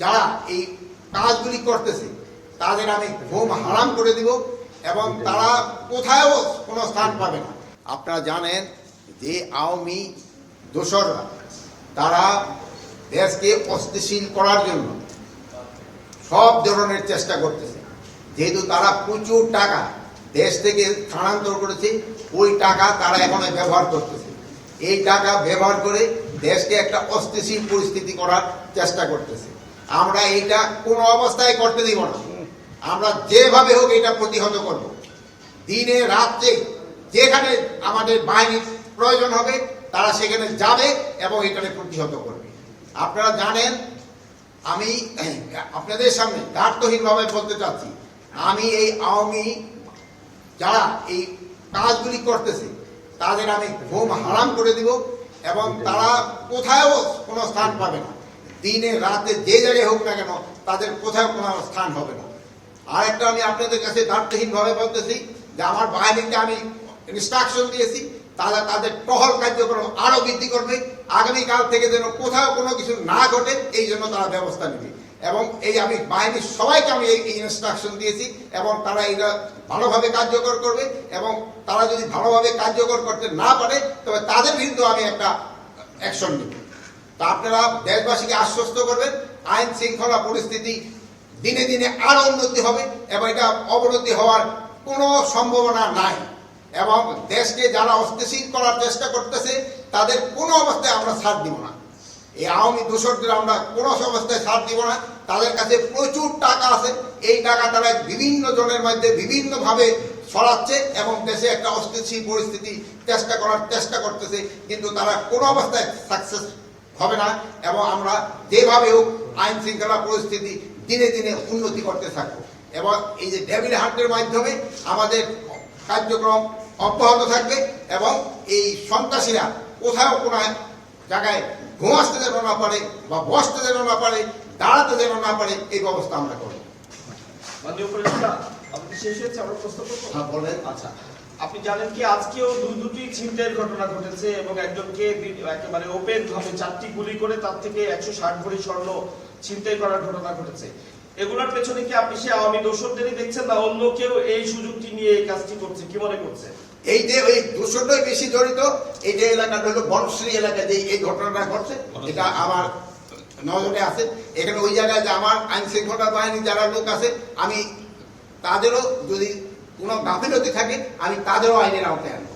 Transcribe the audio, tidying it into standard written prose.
যারা এই কাজগুলি করতেছে তাদের আমি ঘুম হারাম করে দিব এবং তারা কোথাও কোনো স্থান পাবে না। আপনারা জানেন যে আওয়ামী দোসররা তারা দেশকে অস্থিতিশীল করার জন্য সব ধরনের চেষ্টা করতেছে। যেহেতু তারা প্রচুর টাকা দেশ থেকে স্থানান্তর করেছে, ওই টাকা তারা এখন ব্যবহার করতেছে। এই টাকা ব্যবহার করে দেশকে একটা অস্থিতিশীল পরিস্থিতি করার চেষ্টা করতেছে। আমরা এইটা কোনো অবস্থায় করতে দিব না। আমরা যেভাবে হোক এটা প্রতিহত করব। দিনে রাত্রে যেখানে আমাদের বাহিনীর প্রয়োজন হবে তারা সেখানে যাবে এবং এখানে প্রতিহত করবে। আপনারা জানেন, আমি আপনাদের সামনে দ্বার্থহীনভাবে বলতে চাচ্ছি, আমি এই আওয়ামী যারা এই কাজগুলি করতেছে তাদের আমি ঘুম হারাম করে দিব এবং তারা কোথাও কোনো স্থান পাবে না। দিনে রাতে যে জায়গায় হোক না কেন তাদের কোথাও কোনো স্থান হবে না। আর একটা আমি আপনাদের কাছে দ্বার্থহীনভাবে বলতেছি যে আমার বাহিনীকে আমি ইনস্ট্রাকশন দিয়েছি, তারা তাদের টহল কার্যক্রম আরো বৃদ্ধি করবে। আগামীকাল থেকে যেন কোথাও কোনো কিছু না ঘটে এই জন্য তারা ব্যবস্থা নেবে। এবং এই আমি বাহিনীর সবাইকে আমি এই ইনস্ট্রাকশন দিয়েছি এবং তারা এটা ভালোভাবে কার্যকর করবে এবং তারা যদি ভালোভাবে কার্যকর করতে না পারে তবে তাদের বিরুদ্ধে আমি একটা অ্যাকশন নেব। তা আপনারা দেশবাসীকে আশ্বস্ত করবেন, আইন শৃঙ্খলা পরিস্থিতি দিনে দিনে আরো উন্নতি হবে এবং এটা অবনতি হওয়ার কোনো সম্ভাবনা নাই। এবং দেশকে যারা অস্থিতিশীল করার চেষ্টা করতেছে তাদের কোনো অবস্থায় আমরা ছাড় দিব না। এই আওয়ামী দোসরদের আমরা কোনো অবস্থায় ছাড় দিব না। তাদের কাছে প্রচুর টাকা আছে, এই টাকা তারা বিভিন্ন জনের মধ্যে বিভিন্নভাবে ছড়াচ্ছে এবং দেশে একটা অস্থিতিশীল পরিস্থিতি করার চেষ্টা করতেছে, কিন্তু তারা কোনো অবস্থায় সাকসেস হবে না। এবং আমরা যেভাবে হোক আইন শৃঙ্খলা পরিস্থিতি দিনে দিনে উন্নতি করতে থাকবো এবং এই যে ডেভিল হান্টের মাধ্যমে আমাদের কার্যক্রম অব্যাহত থাকবে এবং এই সন্ত্রাসীরা কোথাও কোনো জায়গায় ঘুমাতে যেন না পারে বা বসতে যেন না পারে, দাঁড়াতে যেন না পারে, এই ব্যবস্থা আমরা করব। আচ্ছা, আপনি জানেন কি আজকেও দুটি ছিনতাইয়ের ঘটনা ঘটেছে এবং একজনকে একেবারে ওপেন ভাবে 4টি গুলি করে তার থেকে 160 ভরি স্বর্ণ ছিনতাই করার ঘটনা ঘটেছে। এগুলোর পেছনে কি আপনি সে আওয়ামী দোসরদেরই দেখছেন না অন্য কেউ এই সুযোগটি নিয়ে এই কাজটি করছে, কি মনে করছে? এই যে ওই দোসরটাই বেশি জড়িত। এই যে এলাকাটা হলো বনশ্রী এলাকা, যে এই ঘটনাটা ঘটছে এটা আমার নজরে আছে। এখানে ওই জায়গায় যে আমার আইন শৃঙ্খলা বাহিনী যারা লোক আছে, আমি তাদেরও যদি কোনো গাফিলতি থাকে আমি তাদেরও আইনের আওতায় আনবো।